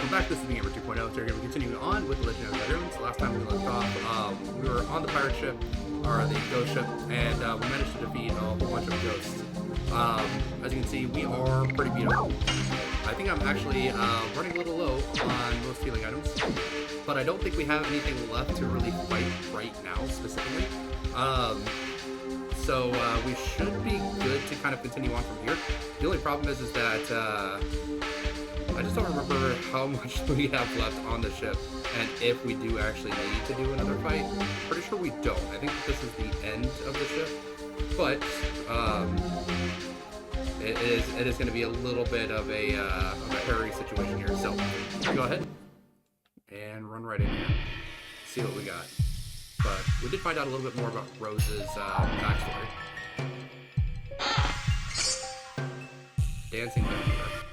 welcome back. This is the Gamer 2.0. So we're going to be continuing on with Legend of Dragoon. So last time we left off, we were on the pirate ship, or the ghost ship, and we managed to defeat a whole bunch of ghosts. As you can see, we are pretty beat up. I think I'm actually running a little low on most healing items, but I don't think we have anything left to really fight right now, specifically. So we should be good to kind of continue on from here. The only problem is that I just don't remember how much we have left on the ship, and if we do actually need to do another fight. Pretty sure we don't. I think that this is the end of the ship, but it is going to be a little bit of a hairy situation here. So go ahead and run right in here. See what we got. But we did find out a little bit more about Rose's backstory. Dancing dagger.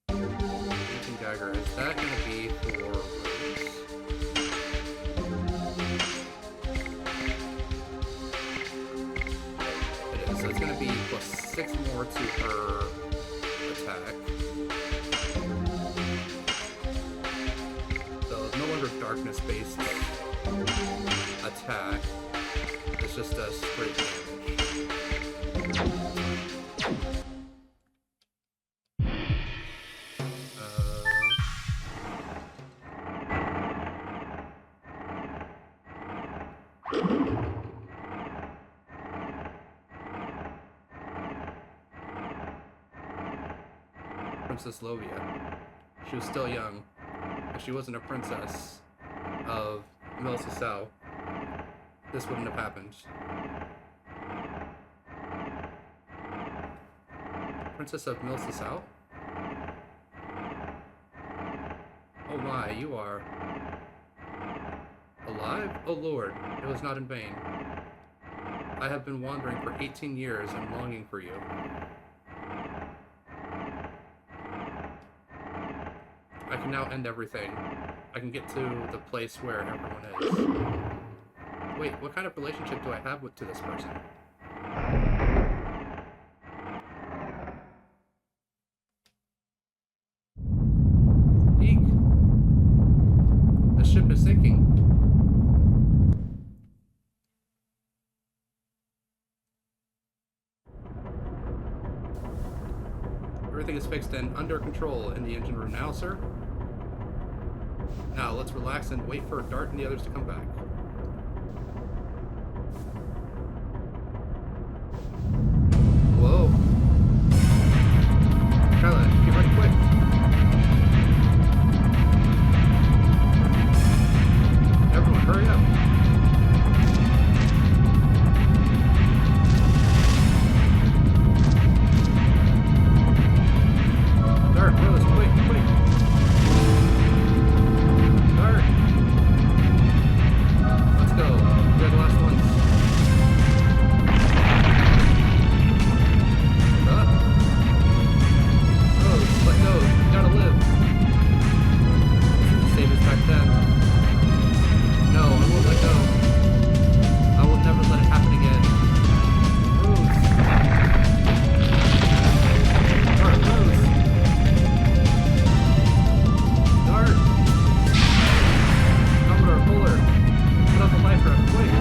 Dancing dagger. Is that going to be for Rose? It is. So it's going to be plus 6 more to her attack. So it's no longer darkness-based attack. It's just a straight damage. Princess Lovia. She was still young. If she wasn't a princess of Mel-Sasau, this wouldn't have happened. Princess of Mel-Sasau? Oh my, you are alive? Oh Lord, it was not in vain. I have been wandering for 18 years and longing for you. I can now end everything. I can get to the place where everyone is. Wait, what kind of relationship do I have to this person? Eek! The ship is sinking. Everything is fixed and under control in the engine room now, sir. Now, let's relax and wait for Dart and the others to come back. Whoa. Kyla, get ready quick. Everyone, hurry up. Dart, Rose, quick, quick. Dart. Let's go. We're the last ones. Rose, let go. You gotta live. Save us back then. No, I won't let go. I will never let it happen again. Rose. Dart, Rose. Dart. Commodore, pull her. Put up a life raft, quick.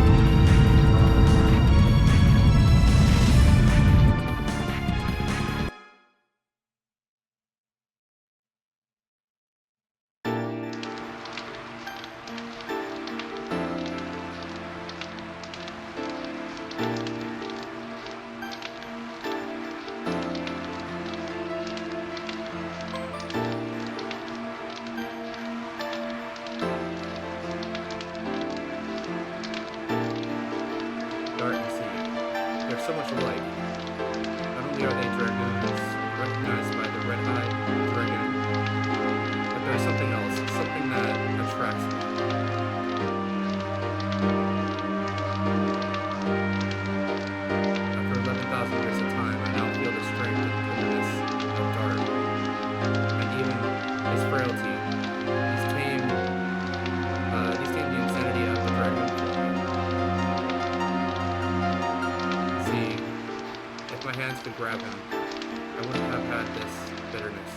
Dart and sea. They're so much alike. Not only are they dragoons, recognized by the red-eyed dragon, but there's something else, something that attracts me. After 11,000 years of time, I now feel the strength and tenderness of Dart, and even his frailty. These tame the insanity of the dragon for me. See, if my hands could grab him, I wouldn't have had this bitterness.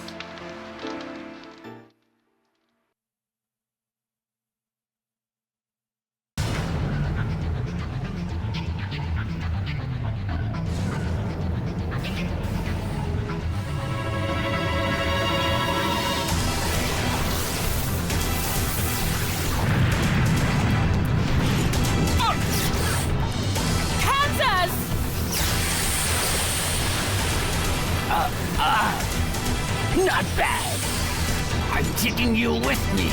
I'm taking you with me.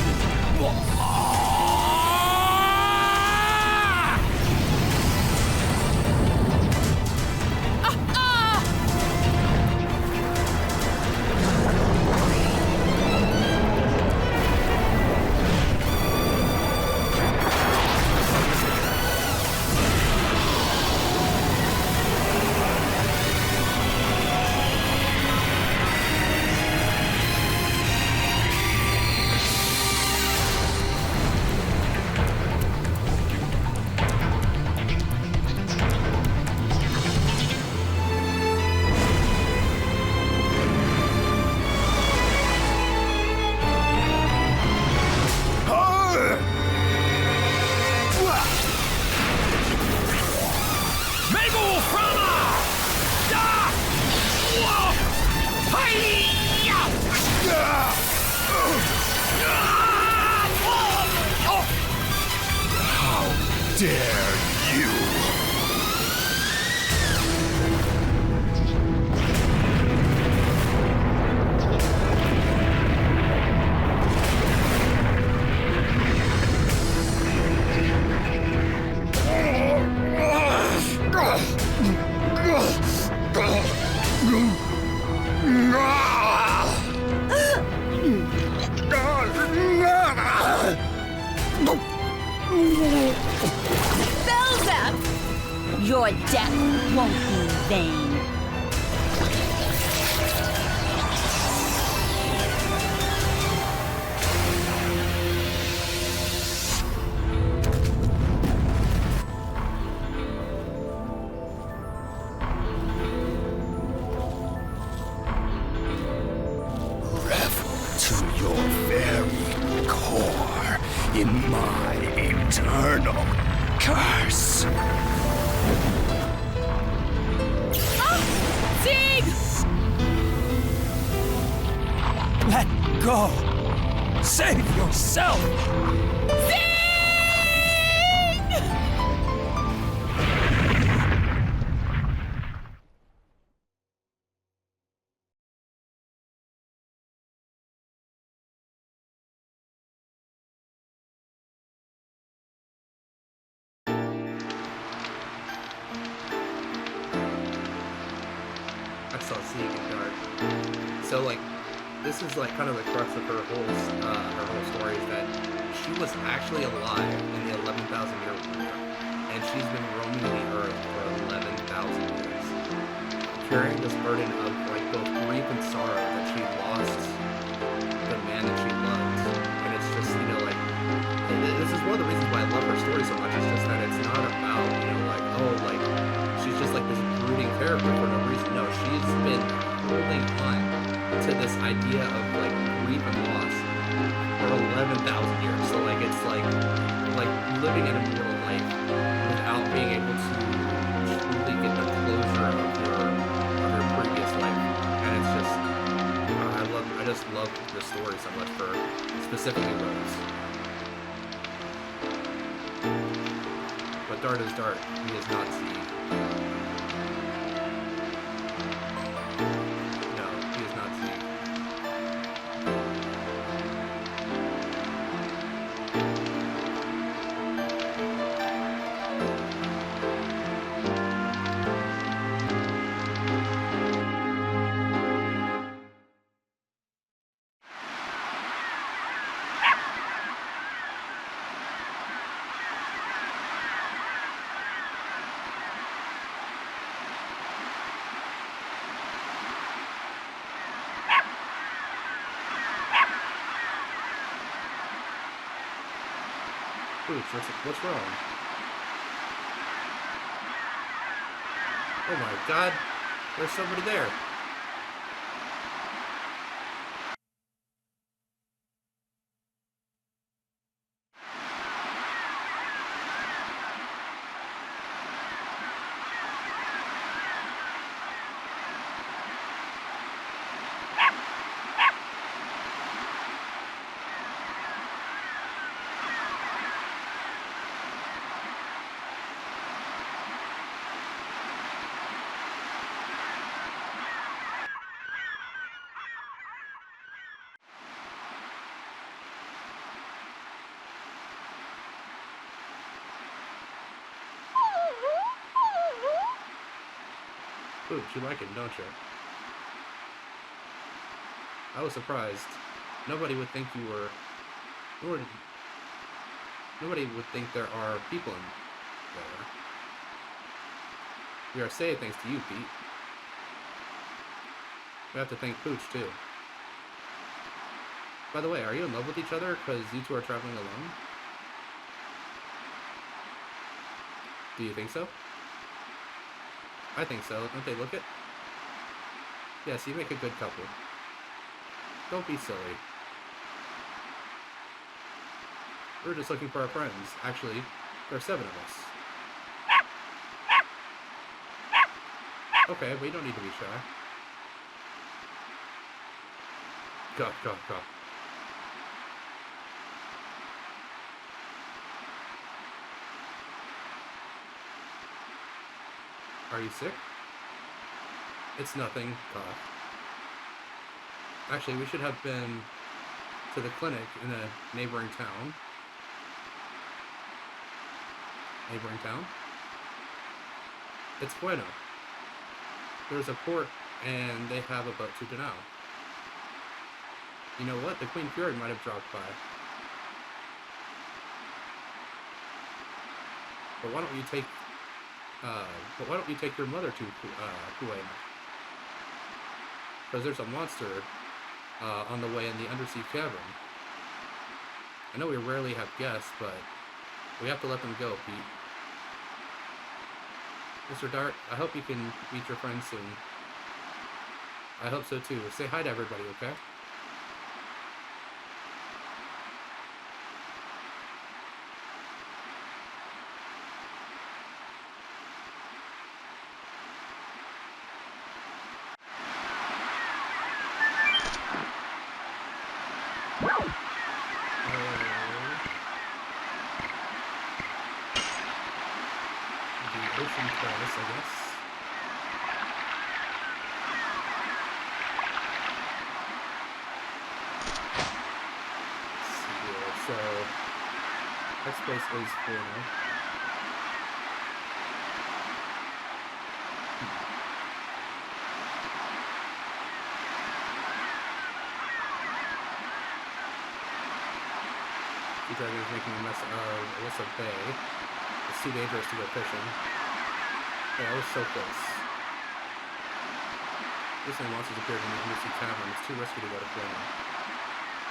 Dare you! Belzep! Your death won't be vain. To your very core in my eternal curse. Zig! Let go. Save yourself. I saw Seeing in Dark. So like, this is like kind of the crux of her whole story is that she was actually alive in the 11,000-year war, and she's been roaming the earth for 11,000 years, carrying this burden of like both grief and sorrow that she lost the man that she loved, and it's just like this is one of the reasons why I love her story so much. It's just that it's not about like like she's just like this brooding character for no reason. No, she's been holding on to this idea of like grief and loss for 11,000 years. So like it's like living an immortal life without being able to truly get the closure of your previous life. And it's just I just love the story so much for specifically Rose. But Dart is Dart. He is not Steve. No, he is not Steve. What's wrong? Oh my god, there's somebody there. Pooch, you like it, don't you? I was surprised. Nobody would think you were... Nobody would think there are people in there. We are safe thanks to you, Pete. We have to thank Pooch, too. By the way, are you in love with each other because you two are traveling alone? Do you think so? I think so. Don't they look it? Yes, you make a good couple. Don't be silly. We're just looking for our friends. Actually, there are 7 of us. Okay, we don't need to be shy. Go, go, go. Are you sick? It's nothing, cough. Actually, we should have been to the clinic in a neighboring town. Neighboring town? It's Bueno. There's a port, and they have a boat to Danao. You know what? The Queen Fury might have dropped by. But why don't you take your mother to Kuwait? Because there's a monster on the way in the undersea cavern. I know we rarely have guests, but we have to let them go, Pete. Mr. Dart, I hope you can meet your friends soon. I hope so too. Say hi to everybody, okay? Ocean Palace, I guess. Let's see here. So, next place is Bueno. Sea Dragon is making a mess of Alyssa Bay. It's too dangerous to go fishing. Yeah, I was so close. Recently, monsters appeared in the undersea cavern. It's too risky to go to Bueno.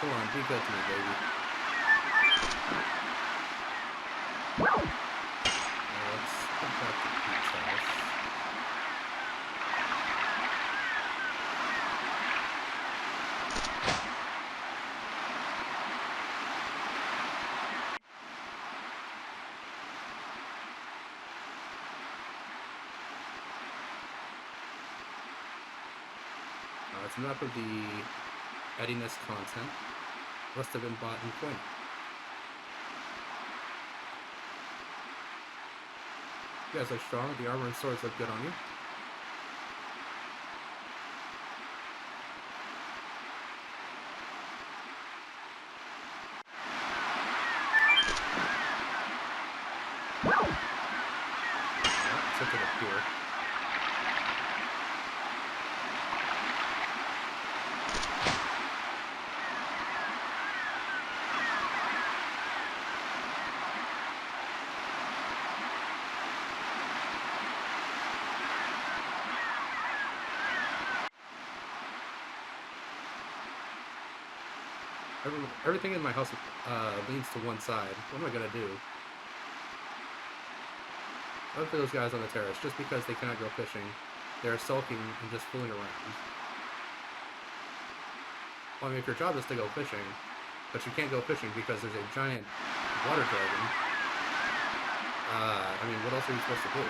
Come on, be good to me, baby. Now let's head back to Pete's house. It's enough of the Eddiness content. Must have been bought in coin. You guys look strong. The armor and swords look good on you. Except for the pier. Everything in my house leans to one side. What am I gonna do? Look for those guys on the terrace. Just because they cannot go fishing, they are sulking and just fooling around. Well, I mean, if your job is to go fishing, but you can't go fishing because there's a giant water dragon, I mean, what else are you supposed to do?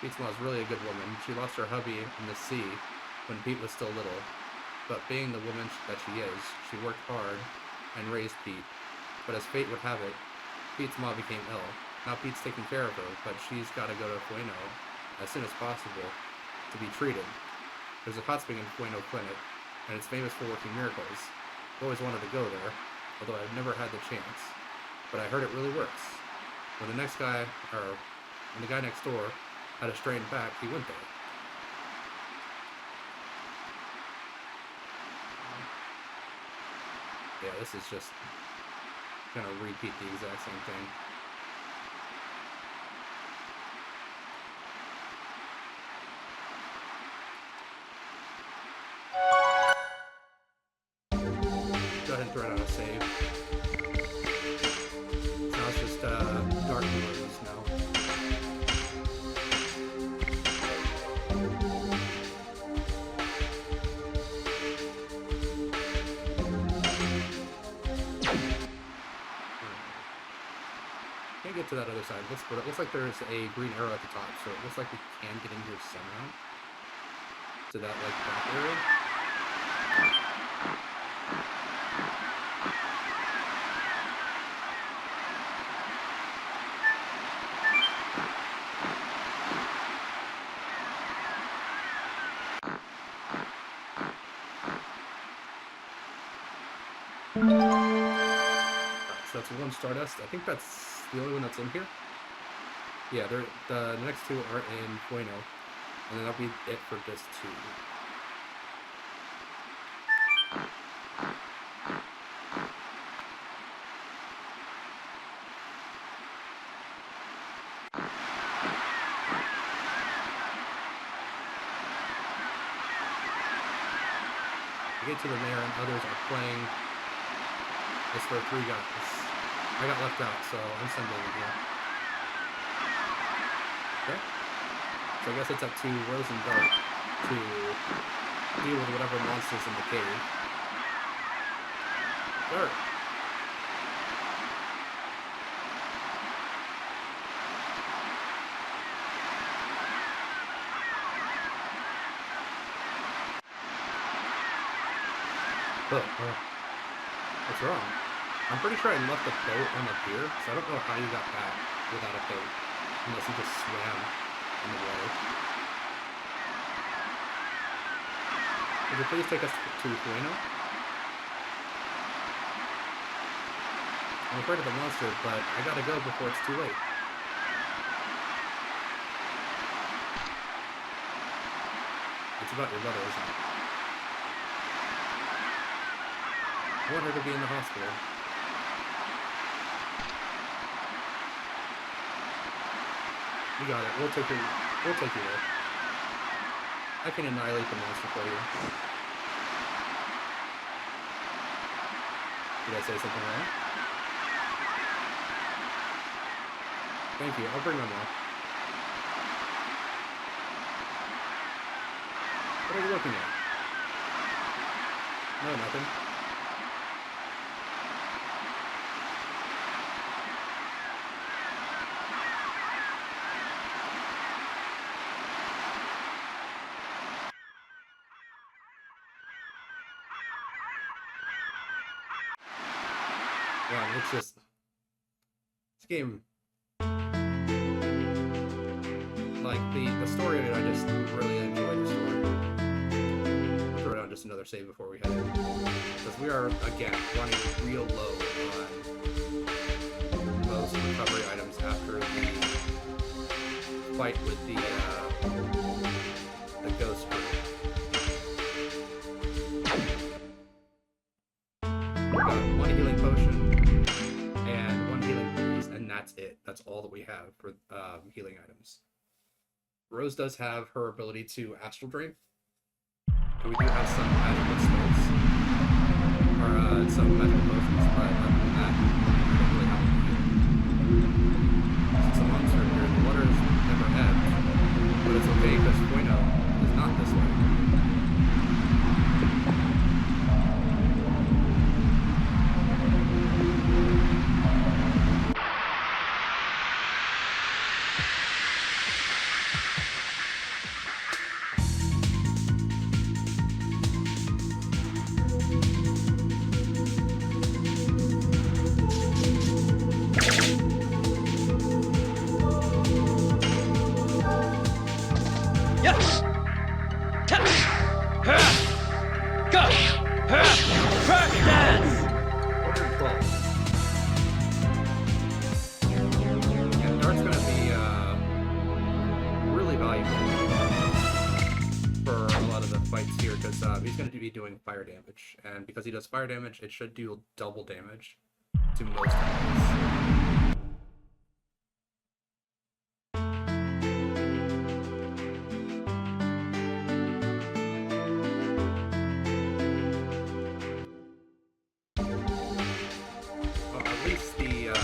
Pete's mom is really a good woman. She lost her hubby in the sea when Pete was still little. But being the woman that she is, she worked hard and raised Pete. But as fate would have it, Pete's mom became ill. Now Pete's taking care of her, but she's got to go to Bueno as soon as possible to be treated. There's a hot spring in Bueno Clinic, and it's famous for working miracles. I've always wanted to go there, although I've never had the chance. But I heard it really works. When the guy next door had a strained back, he went there. Yeah, this is just gonna repeat the exact same thing. Go ahead and throw it on a save. Now it's just dark blue now. Can't get to that other side. But it looks like there's a green arrow at the top, so it looks like we can get in here somehow. To that like back area. So that's one Stardust. I think that's the only one that's in here. Yeah, the next two are in Bueno, and then that'll be it for just two. We get to the mayor and others are playing. It's for 3 guys. I got left out, so I'm sending them here. Okay. So I guess it's up to Rose and Dark to deal with whatever monsters in the cave. Dark. What's wrong? I'm pretty sure I left the boat on the pier, so I don't know how you got back without a boat. Unless you just swam in the water. Would you please take us to Bueno? I'm afraid of the monster, but I gotta go before it's too late. It's about your brother, isn't it? I want her to be in the hospital. You got it. We'll take you there. I can annihilate the monster for you. Did I say something wrong? Thank you. I'll bring them up. What are you looking at? No, nothing. Yeah, it's just this game. Like the story of it, I just really enjoyed the story. Throw down just another save before we head in, because we are again running real low on most recovery items after the fight with the ghost group. One healing potion and one healing breeze, and that's it. That's all that we have for healing items. Rose does have her ability to astral drain, and we do have some magical spells, or some magical potions, but other than that, we don't really have anything. Since the monster here, the water is never ebbed, but it's okay because Bueno is not this way. Go! doing fire damage, and because he does fire damage, it should do double damage to most enemies. Well, at least the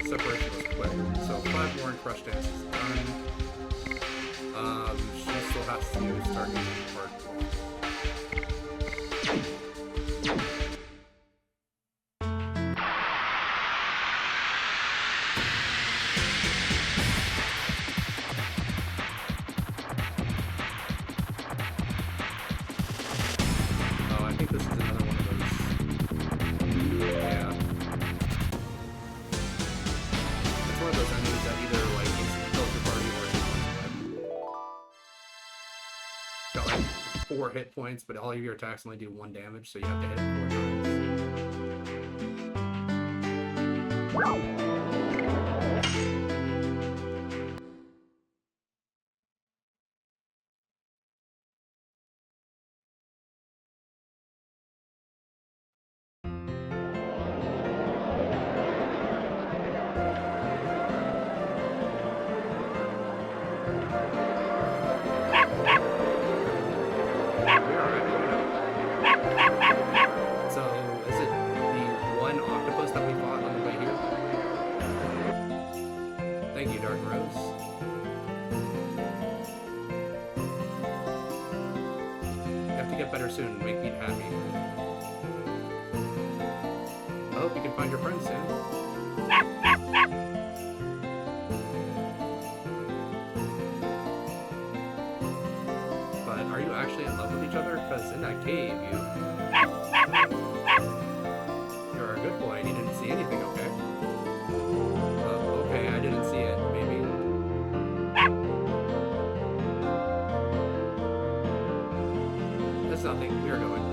separation was quick. So 5 more and Crush Dance is done. She still has to start using hardcore. Oh, I think this is another one of those. Yeah. It's one of those enemies that either like kills your party or got like 4 hit points, but all of your attacks only do 1 damage, so you have to hit it 4 times. So, is it the one octopus that we fought on the way here? Thank you, Dark Rose. You have to get better soon and make me happy. I hope you can find your friends soon. But are you actually in love with each other? Because in that cave, you're a good boy and you didn't see anything, okay? Okay, I didn't see it, maybe. That's nothing, we are going.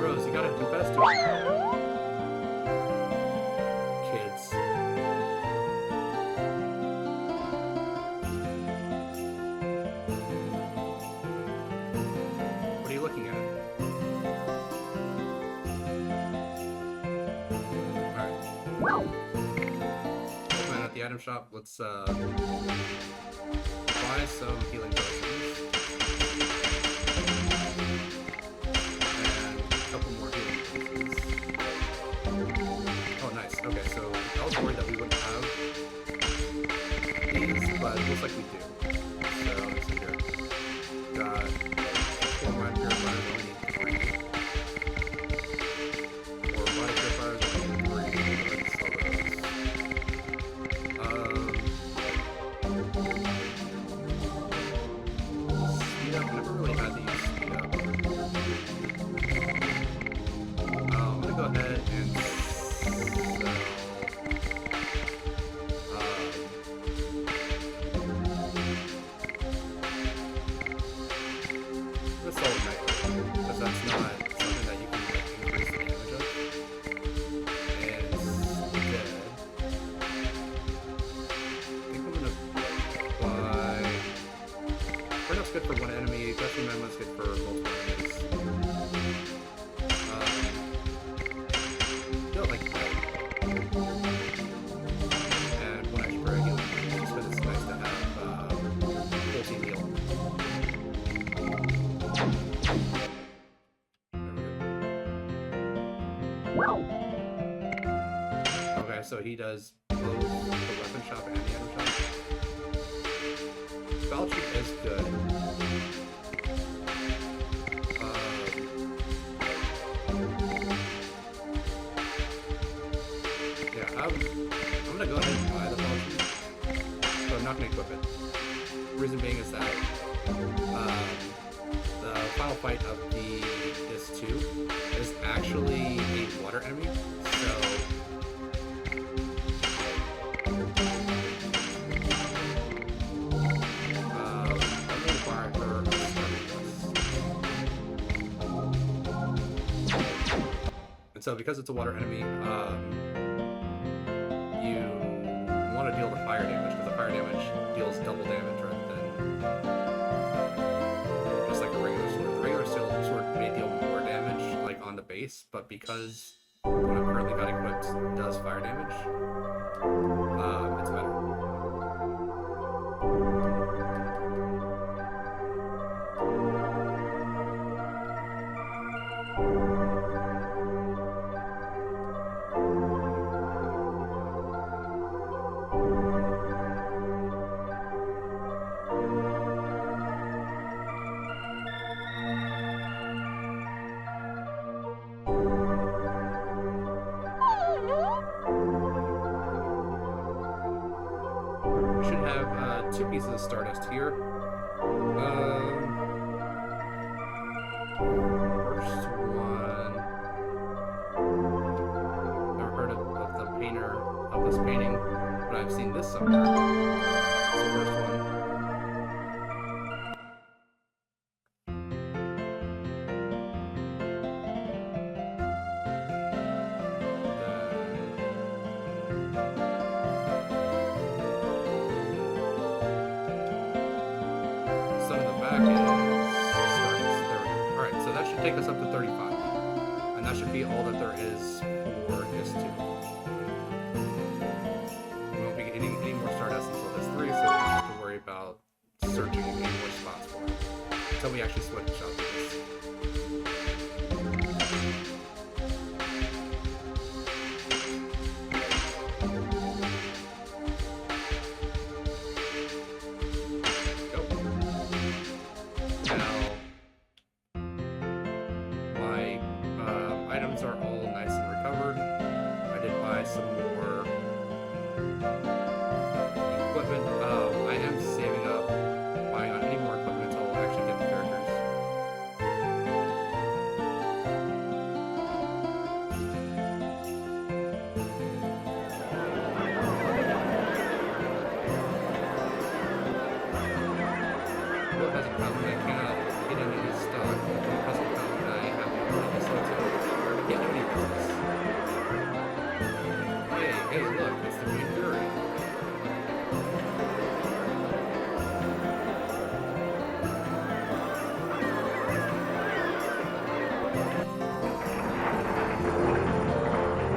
Rose, you gotta confess to it. Kids. What are you looking at? Alright. Open at the item shop. Let's buy some healing potions. And a couple more healing potions. Oh, nice. Okay, so I was worried that we wouldn't have these, but it looks like we do. So let's see here. Got 4 mind purifiers, I only need 3. 4 body purifiers, I only need 3. Let's sell those. Speed up, never really had to use speed up. I'm gonna go ahead and sell. Let's sell the Nightmare, because that's not something that you can like, increase the damage of. And instead, I think I'm gonna buy. Burnout's good for 1 enemy, Destiny Memo is good for multiple enemies. Don't like that. And 1 extra healing, just because it's nice to have full team heal. Okay, so he does both the weapon shop and the item shop. Spell cheap is good. Yeah, I'm gonna go ahead and buy the potion, but I'm not gonna equip it. Reason being is that the final fight of this 2 is actually a water enemy, so I'm gonna buy her a starting And so because it's a water enemy, you want to deal the fire damage, because the fire damage deals double damage rather than just like a regular sword. The regular sword may deal more damage, like on the base, but because what I've currently got equipped does fire damage, it's better. Should have 2 pieces of Stardust here. First one. Never heard of the painter of this painting, but I've seen this somewhere. It's the first one. Sun in the back is Stardust. There we go. Alright, so that should take us up to 35. And that should be all that there is for this 2. We won't be getting any more Stardust until this 3, so we don't have to worry about searching any more spots for it. Until we actually switch out this. Items are all nice and recovered. I did buy some more equipment. I am saving up buying on any more equipment until I'll actually get the characters. What hasn't come? I cannot get into this stock. What hasn't come? I have no money, so it's can't do any business. Hey, look, it's the Green Fury.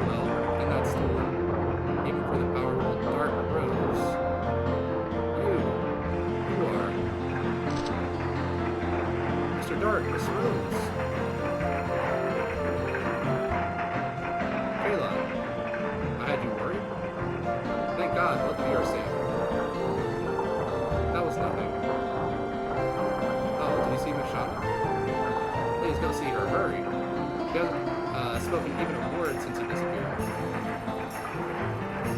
Well, in that storm, even for the powerful Dark Rose, you are Mr. Dark, Miss Rose. Thank God, both of you are safe. That was nothing. Oh, did you see Miss Shauna? Please go see her. Hurry. She hasn't spoken even a word since you disappeared.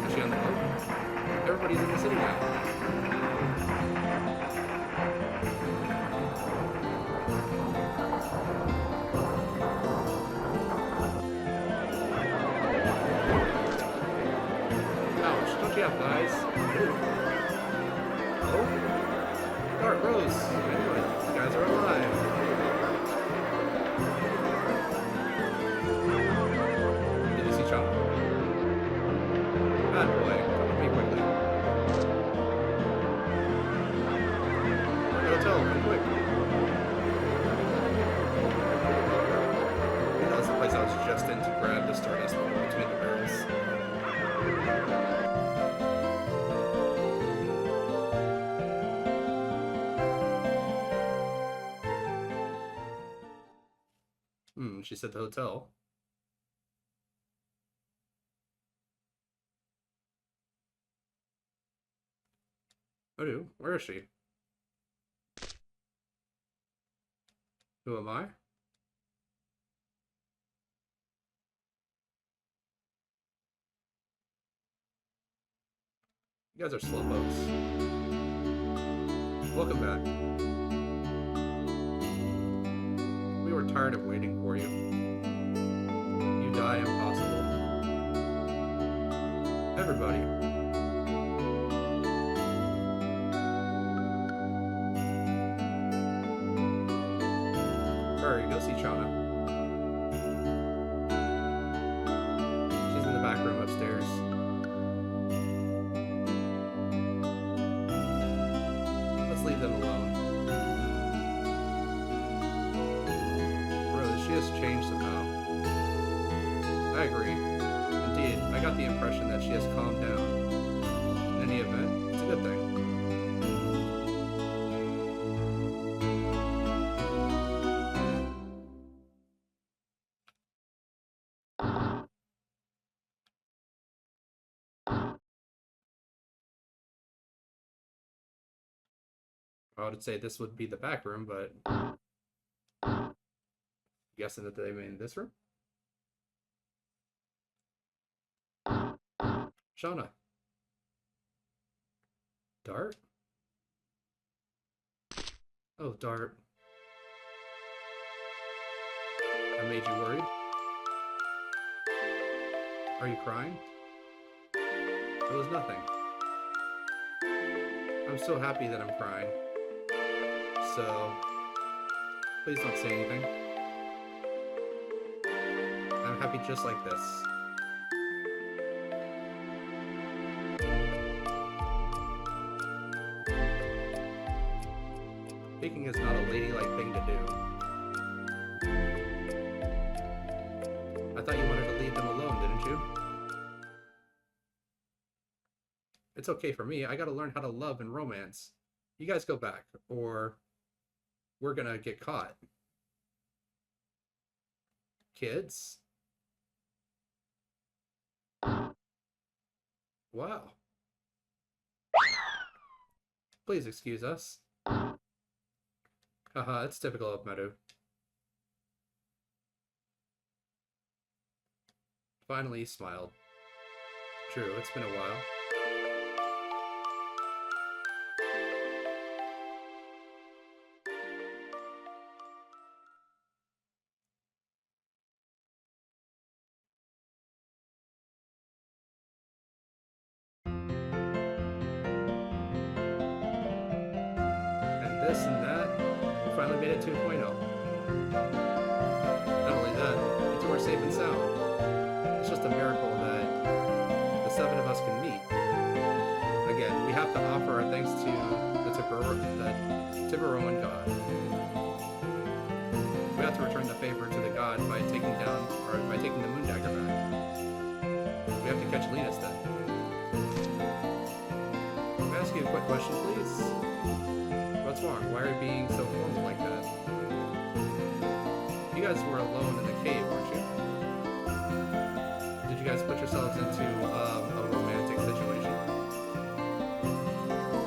Is she on the boat? Everybody's in the city now. Don't you have eyes? Oh? Dark Rose! I knew it. You guys are alive. Did you see Chomp? Bad boy. Come with me quickly. Hotel, come quick. That was the place I was just in to grab the Stardust between the barrels. She said the hotel. Oh, dude, where is she? Who am I? You guys are slowpokes. Welcome back. We were tired of waiting for you. You die impossible. Everybody. Hurry, go see Shauna. changed somehow. I agree. Indeed, I got the impression that she has calmed down. In any event, it's a good thing. I would say this would be the back room, but I'm guessing that they mean this room? Shauna. Dart? Oh, Dart. I made you worried? Are you crying? It was nothing. I'm so happy that I'm crying. So, please don't say anything. I'm happy just like this. Speaking is not a ladylike thing to do. I thought you wanted to leave them alone, didn't you? It's okay for me. I gotta learn how to love and romance. You guys go back, or we're gonna get caught. Kids? Wow. Please excuse us. Haha, it's typical of Meadow. Finally, he smiled. True, it's been a while. This and that, we finally made it 2.0. Not only that, it's we're safe and sound. It's just a miracle that the 7 of us can meet. Again, we have to offer our thanks to the Tiburoan god. We have to return the favor to the god by taking the moon dagger back. We have to catch Linus then. Can I ask you a quick question, please? What's wrong? Why are you being so formal like that? You guys were alone in the cave, weren't you? Did you guys put yourselves into a romantic situation?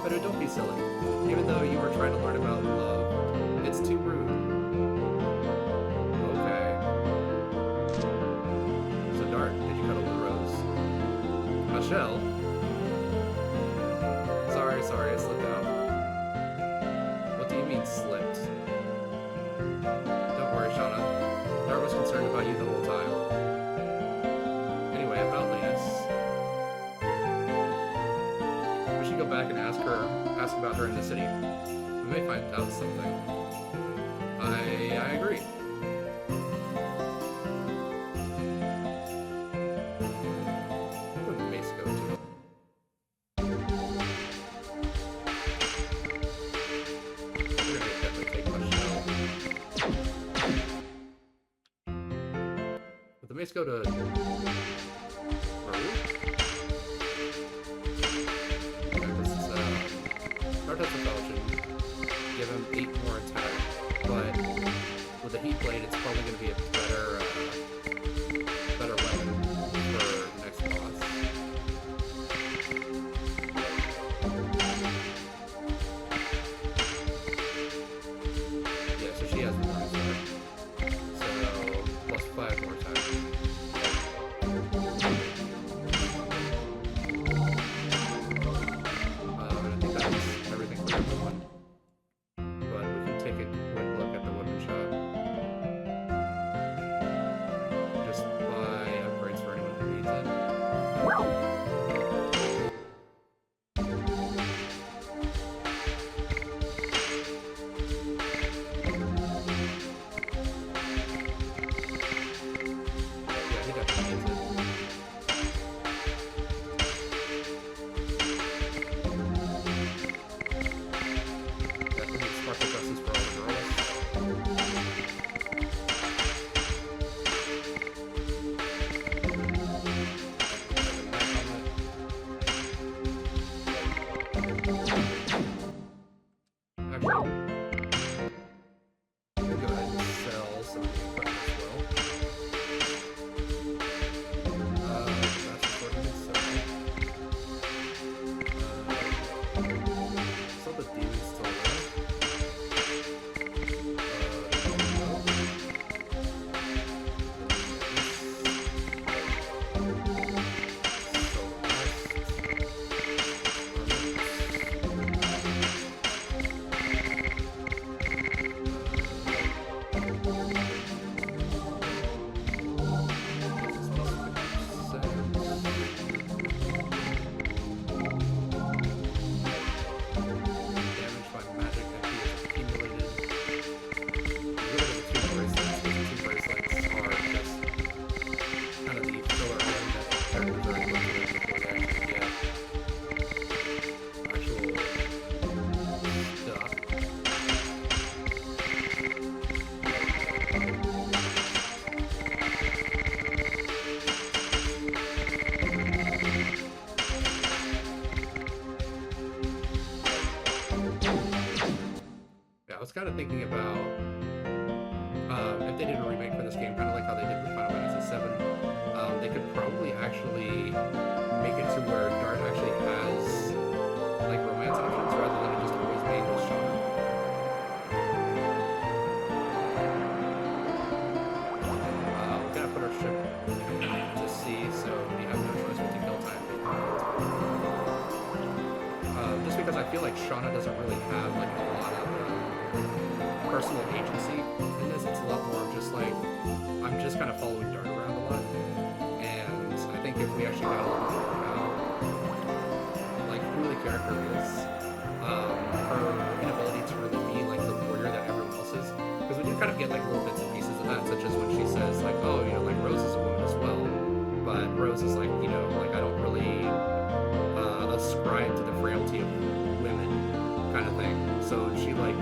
But don't be silly. Even though you were trying to learn about love, it's too rude. Okay. So Dart, did you cuddle with Rose? Michelle? Sorry, I slipped out. What do you mean, slipped? Don't worry, Shauna. Dart was concerned about you the whole time. Anyway, about Linus. We should go back and ask about her in the city. We may find out something. I agree. Where would Mace go to? We're gonna definitely take Michelle. Would the Mace go to Dart has a Belgian. Give him 8 more attack, but with the heat blade, it's probably going to be a better weapon for the next boss. Yeah, so she has more attack. So plus 5 more attack. And I think that's everything for everyone. But actually, I'm gonna go ahead and sell some of the equipment as well. That's important to sell. Sell the demons still there. I was kind of thinking about if they did a remake for this game, kind of like how they did with Final Fantasy VII, they could probably actually make it to where Dart actually has like romance options rather than it just always being with Shauna. We gotta put our ship to sea, so we have no choice but to kill time. Just because I feel like Shauna doesn't really have like a lot of personal agency in this. It's a lot more of just like, I'm just kind of following Dart around a lot. And I think if we actually got a little more about like who the character is, her inability to really be like the warrior that everyone else is, because we do kind of get like little bits and pieces of that, such as when she says like, oh, you know, like Rose is a woman as well, but Rose is like, you know, like I don't really ascribe to the frailty of women kind of thing. So she like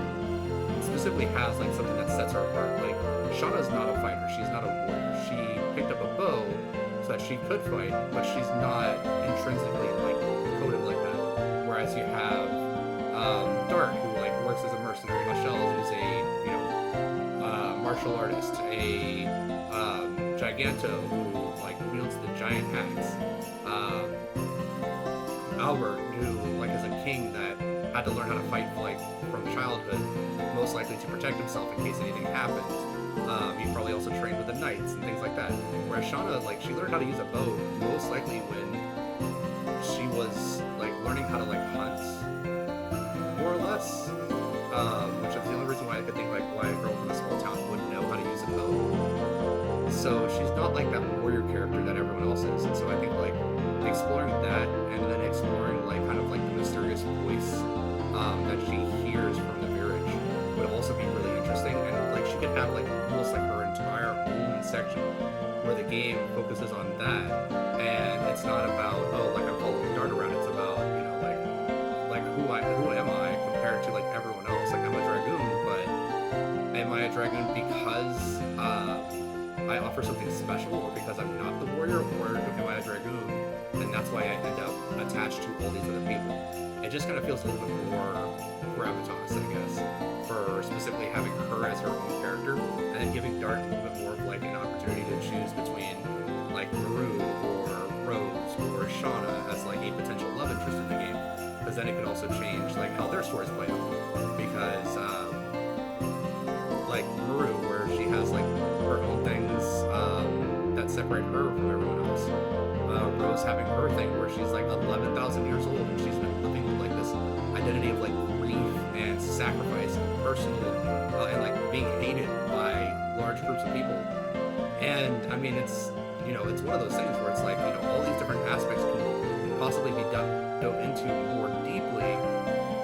specifically has like something that sets her apart. Like Shauna's not a fighter, she's not a warrior. She picked up a bow so that she could fight, but she's not intrinsically like coded like that. Whereas you have Dart, who like works as a mercenary, Michelle, who's a, you know, martial artist, a Giganto, who like wields the giant axe, Albert, who like is a king that had to learn how to fight like from childhood, most likely to protect himself in case anything happened. He probably also trained with the knights and things like that. Whereas Shauna, like, she learned how to use a bow most likely when she was like learning how to like hunt, more or less. Which is the only reason why I could think like why a girl from a small town would know how to use a bow. So she's not like that warrior character that everyone else is. And so I think like exploring that and then exploring like kind of like the mysterious voice that she hears from the Virage would also be really interesting. And like she could have like almost like her entire own section where the game focuses on that, and it's not about, oh, like I'm following Dart around. It's about, you know, like who am I compared to like everyone else. Like I'm a Dragoon, but am I a Dragoon because I offer something special, or because I'm not the warrior, or am I a Dragoon and that's why I end up attached to all these other people? It just kind of feels a little bit more gravitas, I guess, for specifically having her as her own character, and then giving Dart a little bit more of like an opportunity to choose between like Maru or Rose or Shauna as like a potential love interest in the game, because then it could also change like how their stories play out. Because like Maru, where she has like her own things that separate her from everyone else. Rose having her thing where she's like 11,000 years old and she's been living with like this identity of like grief and sacrifice and personal and like being hated by large groups of people. And I mean, it's, you know, it's one of those things where it's like, you know, all these different aspects could possibly be dove into more deeply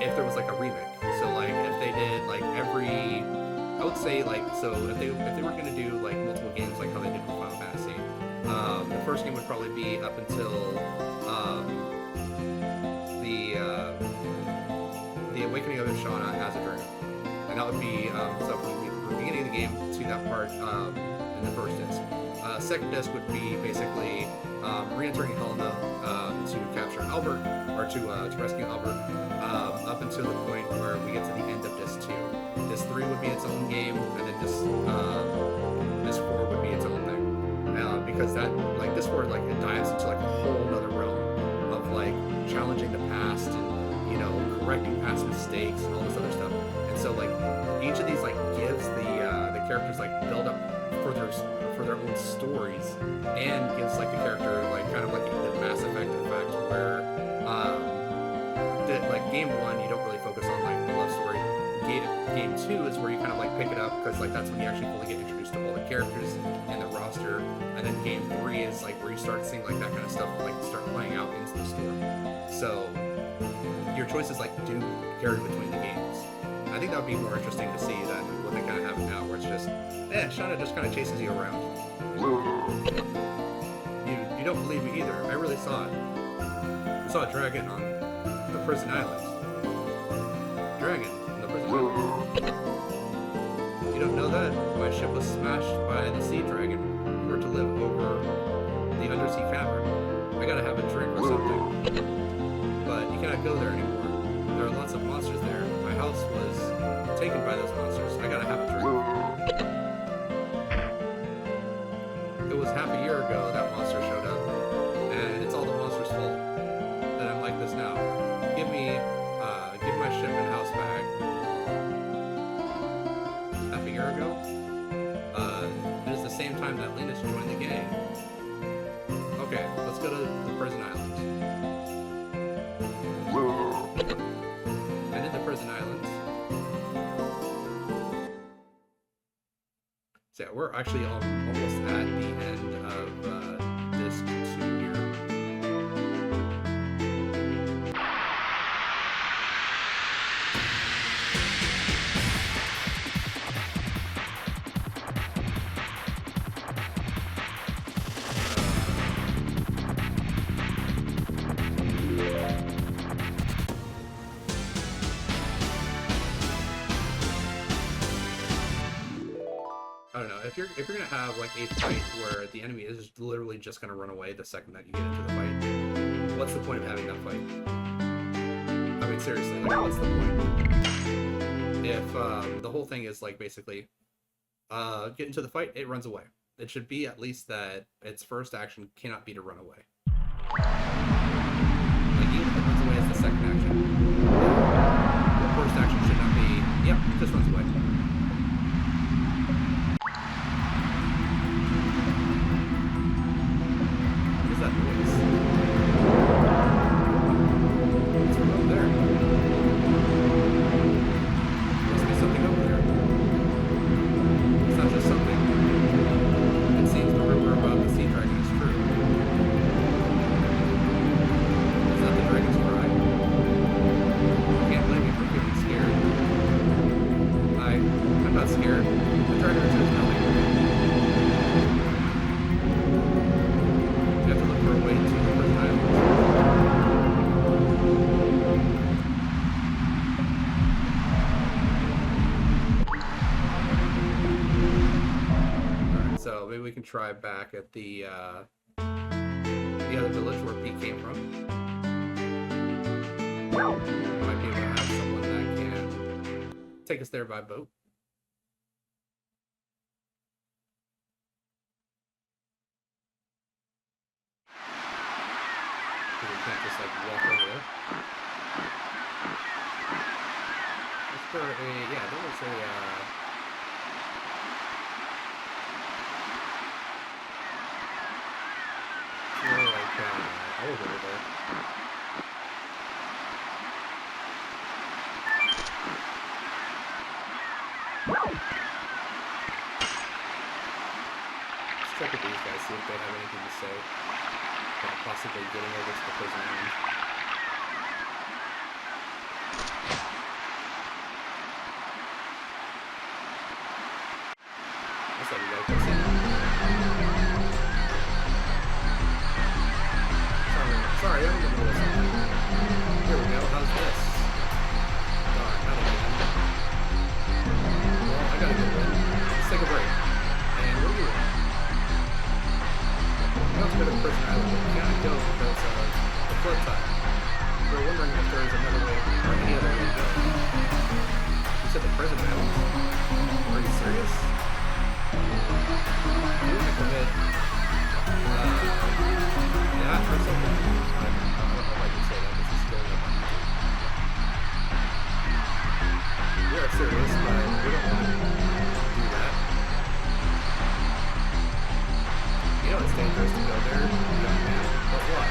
if there was like a remake. So like if they did like every, I would say like, so if they were going to do like multiple games like how they did with Final Fantasy, the first game would probably be up until the Awakening of Shauna as a Dragon, and that would be so from the beginning of the game to that part in the first disc. Second disc would be basically re-entering Helena to capture Albert, or to rescue Albert, up until the point where we get to the end of disc because that, like, this word, like, it dives into like a whole other realm of like challenging the past and, you know, correcting past mistakes and all this other stuff. And so like each of these like gives the characters like build up for their own stories, and gives like the character like kind of like the Mass Effect effect where like game 1 you don't really focus on like the love story. Game 2 is where you kind of like pick it up, because like that's when you actually fully get introduced to all the characters and the roster. And then game 3 is like where you start seeing like that kind of stuff like start playing out into the story. So your choices like do carry between the games. I think that would be more interesting to see than what they kind of have now, where it's just, Shauna just kind of chases you around. You don't believe me either. I really saw it. I saw a dragon on the prison island. Dragon on the prison island. You don't know that? My ship was smashed by the sea dragon. We were to live over the undersea cavern. I gotta have a drink or something. But you cannot go there anymore. There are lots of monsters there. My house was taken by those monsters. I gotta have a drink. It was half a year ago that monster showed up, and it's all the monster's fault that I'm like this now. Give my ship and house back. Half a year ago? It is the same time that Linus joined the gang. Okay, let's go to the prison island. And in the prison islands. So yeah, we're actually almost at the end of disc 2 here. I don't know, if you're gonna have like a fight where the enemy is literally just gonna run away the second that you get into the fight, what's the point of having that fight? I mean, seriously, like, what's the point? If the whole thing is like basically get into the fight, it runs away. It should be at least that its first action cannot be to run away. Like, even if it runs away as the second action, the first action should not be, yep, it just runs away. That noise. It's from up there. Must be something over there. It's not just something. It seems the rumor about the sea dragon is true. Is that the dragon's cry? I can't blame you for feeling scared. I'm not scared. The dragon returns nothing. You have to look for a way to the prison island. Alright, so maybe we can try back at the other village where Pete came from. Might be able to have someone that can take us there by boat. We can't just like walk over there. Let's for a, yeah, there was a more like elevator there. Let's check with these guys, see if they have anything to say. Possibly getting over to the prison island. What's up, you guys? What's in? Sorry, I'm in the middle of something. Here we go, how's this? Darn, not again. Well, I gotta get one. Let's take a break. And what do you want? We have to go to the prison island, but we can't go because of the flood tide. We were wondering if there was another way, or any other way to go. You said the prison island? Are you serious? You want to commit That or something. I don't know if I can say that. This is going up on YouTube. We are serious, but we don't want to do that. You know it's dangerous to go there, young man. But why?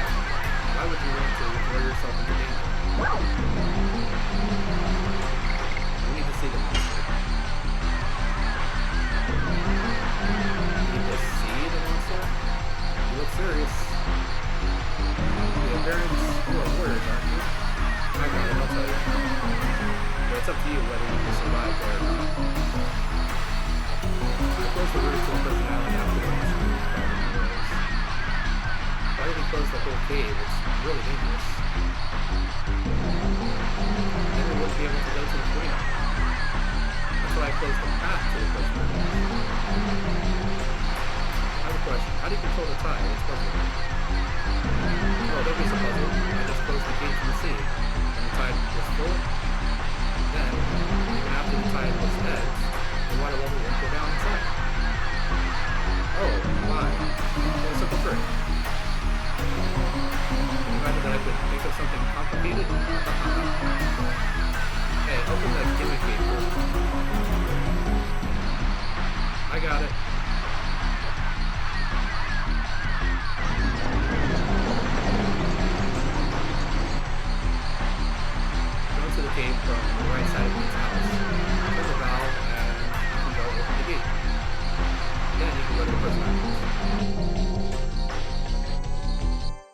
Why would you want to throw yourself into danger? We need to see the monster. We need to see the monster? You look serious. The appearance, you are warriors, aren't you? I got it, I'll tell you. But it's up to you whether you can survive there or not. I closed the route to a person island afterwards. Why did he close the whole cave? It's really dangerous. Then we wouldn't be able to go to the queen. That's why I closed the path to the person island. I have a question. How do you control the tide? It's puzzling. Well, don't be so puzzled. I just closed the gate from the sea. And the tide was full. Then, even after the tide was edged, the water level won't go down inside. Oh, my. What a simple trick. Imagine that I could think of something complicated. Hey, open that gimmick gate. I got it. Go to the cave from the right side of his house. Turn the valve and you can go open the gate. Then you can go to the person island.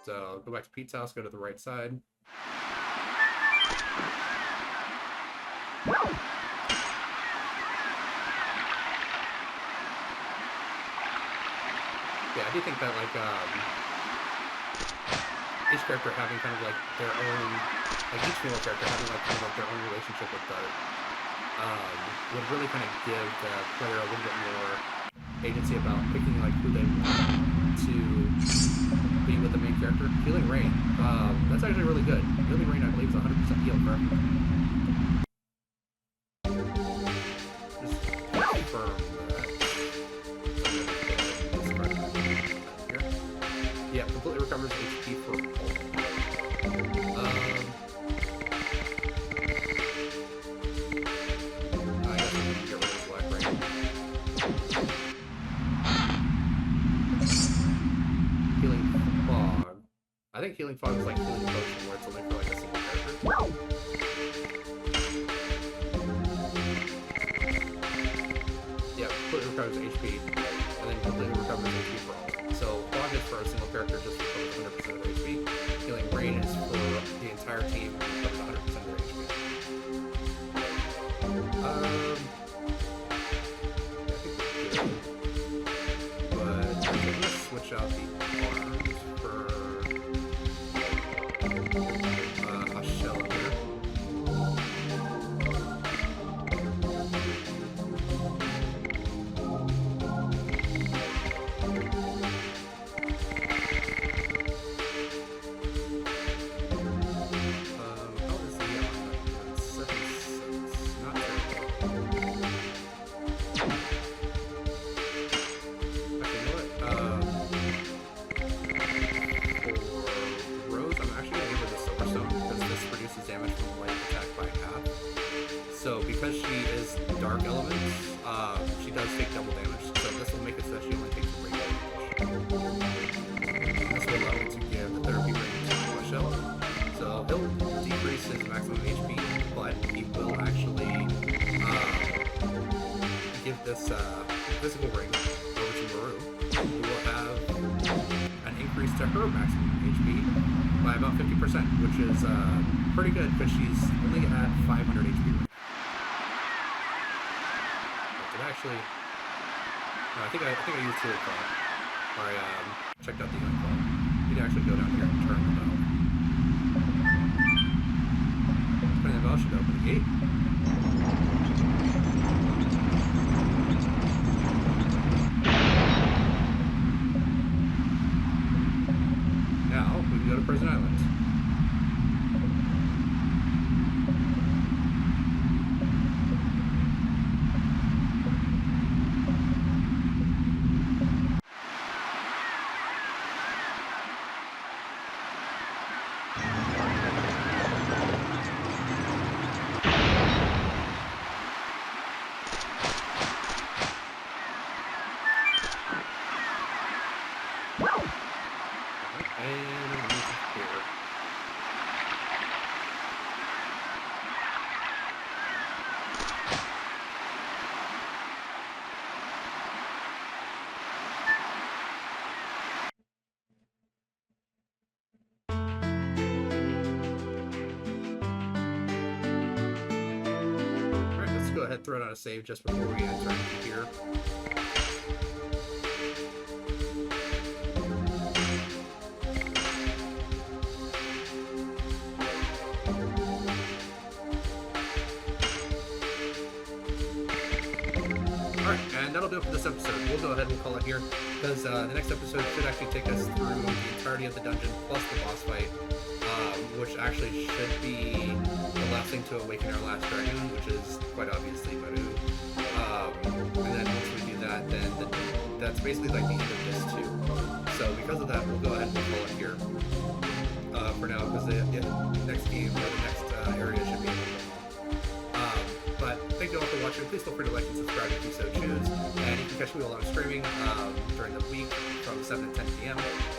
So go back to Pete's house, go to the right side. Yeah, I do think that like each character having kind of like their own, like each female character having like kind of like their own relationship with Dart would really kind of give the player a little bit more agency about picking like who they want to be with the main character. Healing Rain, that's actually really good. Healing Rain, I believe, is 100% healed, correct? Just confirm that. Yeah, completely recovers HP for all. I guess we can get rid of Black Rain. Healing Fog. I think Healing Fog is like Healing Potion, where it's only for like a single character. Yeah, completely recovers HP, and then completely recovers HP for all. So Fog is for a single character, just recovers 100% of their HP. Healing Rain is for the entire team, recovers 100% of their HP. I think we're good. But I'm gonna switch out the arms for a shell up here. How is the on 76? Not terrible. Actually, you know what? For Rose, I'm actually going to give her the Silver Stone because this reduces damage from light attack by half. So because she is dark elements, she does take double damage. So this will make it so that she only takes regular damage. This will allow him to give the therapy range to Michelle. So he'll decrease his maximum HP, but he will actually give this physical ring over to Maru, who will have an increase to her maximum HP by about 50%, which is pretty good because she's only at 500 HP. Did I actually? No, I think I used Healing Fog, or I checked out the Healing Fog. You need to actually go down here and turn the valve. Turning the valve should open the gate. Now we can go to Prison Island. ahead and throw it on a save just before we enter into here. Alright, and that'll do it for this episode. We'll go ahead and call it here, because the next episode should actually take us through the entirety of the dungeon, plus the boss fight, which actually should be the last thing to awaken our last dragoon, which is quite obviously Baru. And then once we do that, then that's basically like the end of this too. So because of that, we'll go ahead and call it here for now, because the next game, or the next area should be but thank you all for watching. Please feel free to like and subscribe if you so choose. And you can catch me while I'm streaming during the week from 7 to 10 p.m.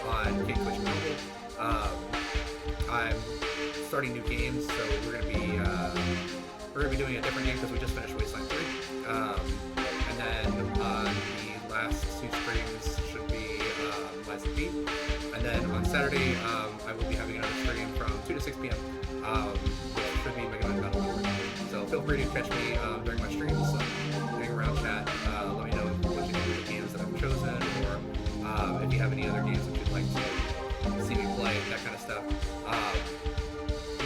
on Twitch Mobile. I'm starting new games, so we're gonna be doing a different game because we just finished Wasteland 3. And then the last 2 streams should be Lies of Beat. And then on Saturday, I will be having another stream from 2 to 6 p.m. Which should be Mega Man Battle Tour. So feel free to catch me during my streams, hang around, chat, let me know what you think of the games that I've chosen, or if you have any other games that you'd like to see me play, that kind of stuff.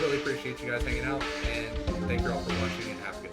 Really appreciate you guys hanging out, and thank you all for watching, and have a good day.